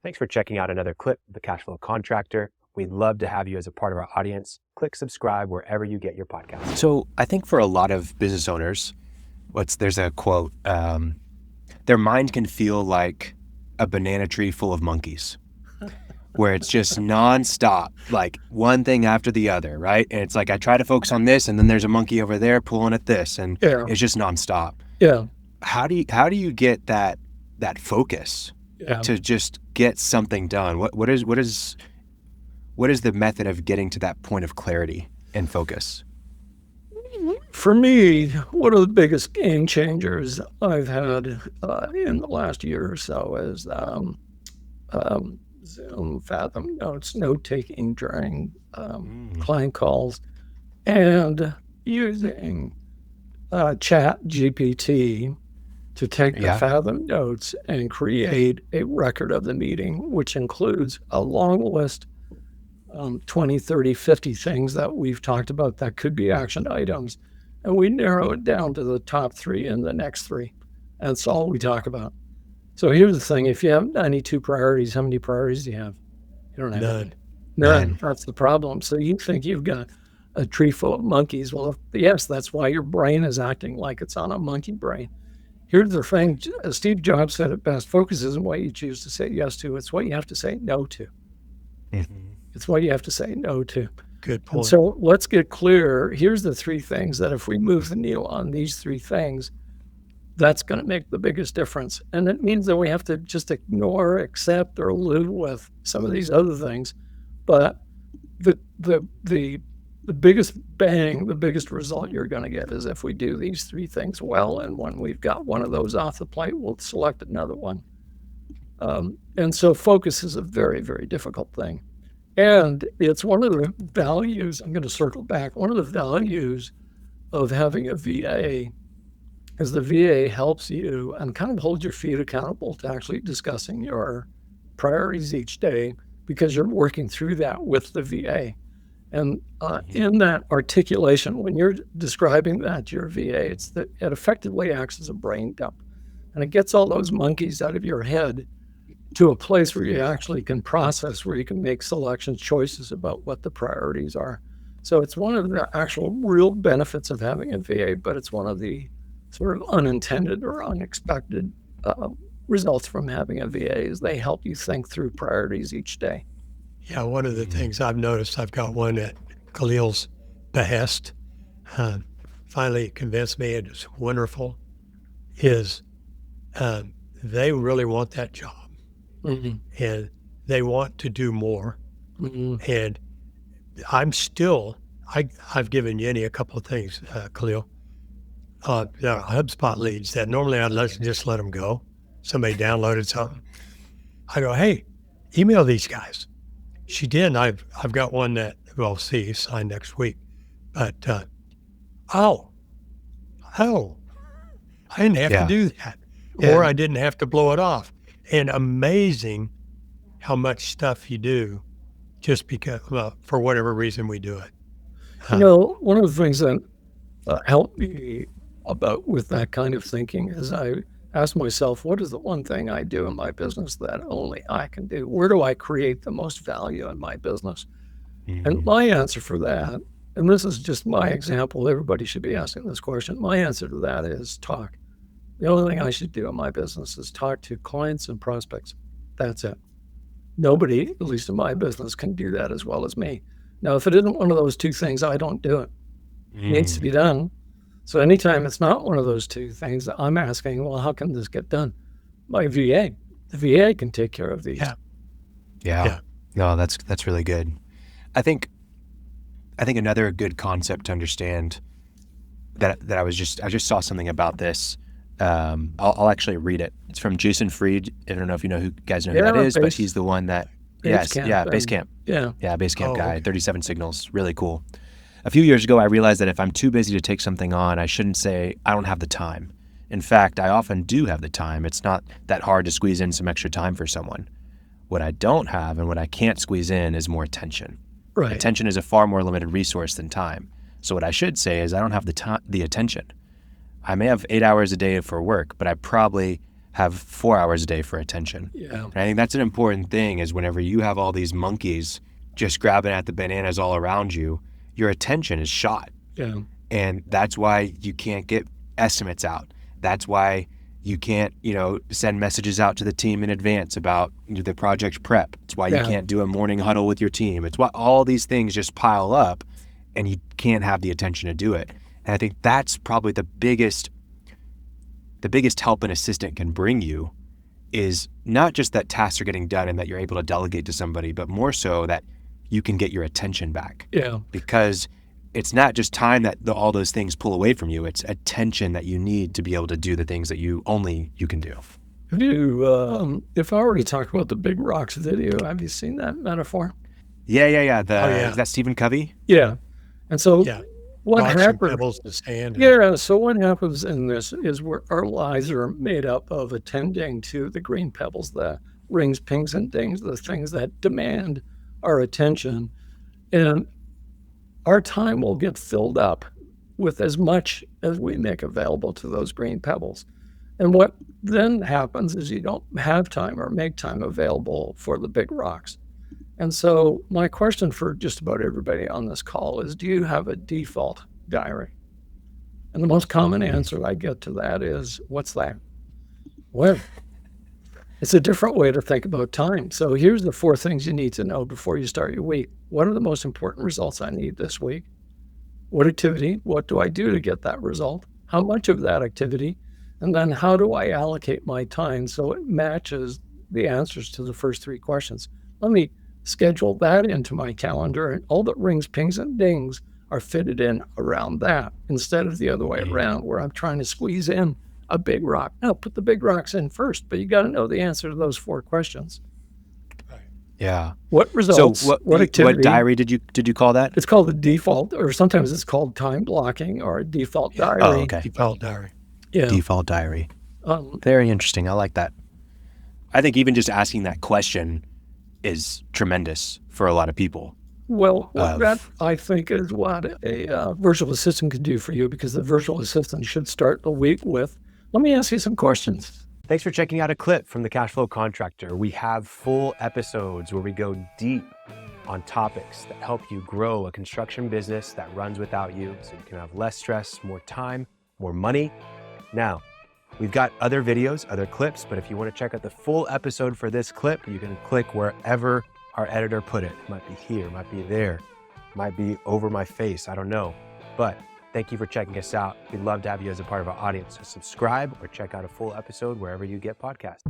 Thanks for checking out another clip of the Cashflow Contractor. We'd love to have you as a part of our audience. Click subscribe wherever you get your podcasts. So I think for a lot of business owners, there's a quote, their mind can feel like a banana tree full of monkeys, where it's just nonstop, like one thing after the other, right? And it's like, I try to focus on this, and then there's a monkey over there pulling at this, and it's just nonstop. Yeah. How do you get that focus to just get something done? What is the method of getting to that point of clarity and focus? For me, one of the biggest game changers I've had in the last year or so is Zoom, Fathom Notes, note-taking during client calls, and using Chat GPT to take the Fathom Notes and create a record of the meeting, which includes a long list, 20, 30, 50 things that we've talked about that could be action items. And we narrow it down to the top 3 and the next 3. That's all we talk about. So here's the thing. If you have 92 priorities, how many priorities do you have? You don't have None. That's the problem. So you think you've got a tree full of monkeys. Well, yes, that's why your brain is acting like it's on a monkey brain. Here's the thing. Steve Jobs said it best. Focus isn't what you choose to say yes to. It's what you have to say no to. Mm-hmm. It's what you have to say no to. Good point. And so let's get clear. Here's the 3 things that if we move the needle on these 3 things, that's going to make the biggest difference. And it means that we have to just ignore, accept, or live with some of these other things. But the biggest bang, the biggest result you're going to get is if we do these 3 things well. And when we've got one of those off the plate, we'll select another one. And so focus is a very, very difficult thing. And it's one of the values, I'm going to circle back, one of the values of having a VA is the VA helps you and kind of holds your feet accountable to actually discussing your priorities each day, because you're working through that with the VA. And in that articulation, when you're describing that to your VA, it effectively acts as a brain dump. And it gets all those monkeys out of your head to a place where you actually can process, where you can make selections, choices about what the priorities are. So it's one of the actual real benefits of having a VA, but it's one of the sort of unintended or unexpected results from having a VA is they help you think through priorities each day. Yeah, one of the things I've noticed, I've got one at Khalil's behest, finally convinced me it's wonderful, is they really want that job. Mm-hmm. And they want to do more. Mm-hmm. And I'm still, I've given Yenny a couple of things, Khalil. There are HubSpot leads that normally I'd just let them go. Somebody downloaded something. I go, hey, email these guys. She did. And I've got one that we'll see signed next week. But, I didn't have to do that. Or I didn't have to blow it off. And amazing how much stuff you do just because, for whatever reason we do it. One of the things that helped me with that kind of thinking is I asked myself, what is the one thing I do in my business that only I can do? Where do I create the most value in my business? Mm-hmm. And my answer for that, and this is just my example, everybody should be asking this question. My answer to that is talk. The only thing I should do in my business is talk to clients and prospects. That's it. Nobody, at least in my business, can do that as well as me. Now, if it isn't one of those 2 things, I don't do it. It needs to be done. So anytime it's not one of those 2 things, I'm asking, well, how can this get done? My VA. The VA can take care of these. Yeah. No, that's really good. I think another good concept to understand that I just saw something about this. I'll actually read it. It's from Jason Fried. I don't know if you guys know who that is, but he's the one that Basecamp. Basecamp guy, 37 Signals, really cool. A few years ago, I realized that if I'm too busy to take something on, I shouldn't say I don't have the time. In fact, I often do have the time. It's not that hard to squeeze in some extra time for someone. What I don't have and what I can't squeeze in is more attention. Right. Attention is a far more limited resource than time. So what I should say is I don't have the attention. I may have 8 hours a day for work, but I probably have 4 hours a day for attention. Yeah. And I think that's an important thing, is whenever you have all these monkeys just grabbing at the bananas all around you, your attention is shot. Yeah. And that's why you can't get estimates out. That's why you can't, send messages out to the team in advance about the project prep. It's why you can't do a morning huddle with your team. It's why all these things just pile up and you can't have the attention to do it. And I think that's probably the biggest help an assistant can bring you, is not just that tasks are getting done and that you're able to delegate to somebody, but more so that you can get your attention back. Yeah. Because it's not just time that all those things pull away from you. It's attention that you need to be able to do the things that you can do. Have you, if I already talked about the Big Rocks video, have you seen that metaphor? Yeah. Yeah. Is that Stephen Covey? Yeah. And so what Rocks and happens? pebbles in sand. Yeah. So what happens in this is our lives are made up of attending to the green pebbles, the rings, pings, and dings, the things that demand our attention. And our time will get filled up with as much as we make available to those green pebbles. And what then happens is you don't have time or make time available for the big rocks. And so my question for just about everybody on this call is, do you have a default diary? And the most common answer I get to that is, what's that? Well, it's a different way to think about time. So here's the 4 things you need to know before you start your week. What are the most important results I need this week? What activity? What do I do to get that result? How much of that activity? And then how do I allocate my time so it matches the answers to the first 3 questions? Let me schedule that into my calendar, and all the rings, pings, and dings are fitted in around that, instead of the other way around, where I'm trying to squeeze in a big rock. No, put the big rocks in first, but you got to know the answer to those 4 questions. Yeah. What results? So what activity? What diary did you call that? It's called the default, or sometimes it's called time blocking or a default diary. Oh, okay. Default diary. Yeah. Default diary. Very interesting. I like that. I think even just asking that question is tremendous for a lot of people. Well, that I think is what a virtual assistant can do for you, because the virtual assistant should start the week with, let me ask you some questions. Thanks for checking out a clip from the Cashflow Contractor. We have full episodes where we go deep on topics that help you grow a construction business that runs without you, so you can have less stress, more time, more money. Now, we've got other videos, other clips, but if you want to check out the full episode for this clip, you can click wherever our editor put it. It might be here, might be there, might be over my face, I don't know. But thank you for checking us out. We'd love to have you as a part of our audience. So subscribe or check out a full episode wherever you get podcasts.